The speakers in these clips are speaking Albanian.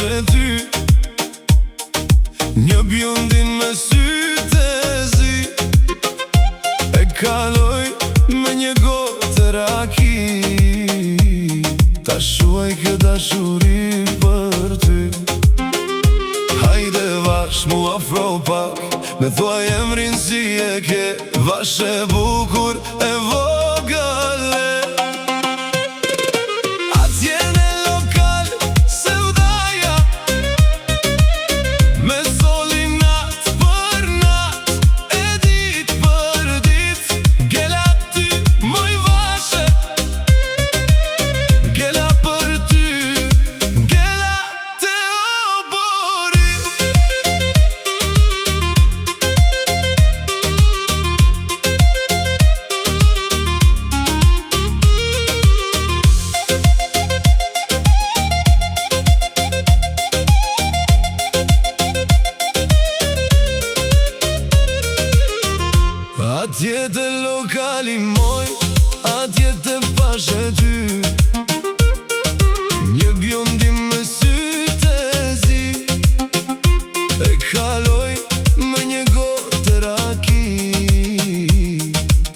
pashe ty, një bjundin me sytë e zi, e kaloj me një gotë raki. Ta shuaj kjo dashuri për ty. Hajde vash mu afro pak, me thua emrin si e ke, vash e bukur e vogële. Atje në lokal se vdaja, me soli nat për nat, e dit për dit, gela ty moj vashe, gela për ty, gela te obori. Atje të lokali moj, atje të pashe ty, një bjondim me sytë e zi, e kaloj me një gotë raki.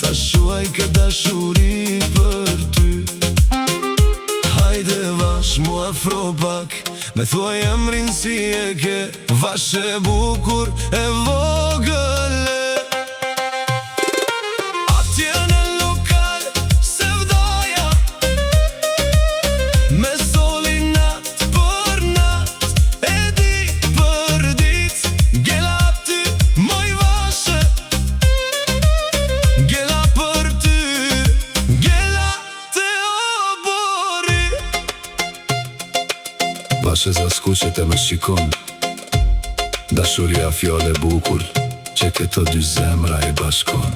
Ta shuaj ka dashuri për ty. Hajde vash mu afro pak, me thua emrin si e ke, vash e bukur e vogële. Vashe zaskuqet e me shikon, dashuria fjole bukur, që këto dy zemra i bashkon.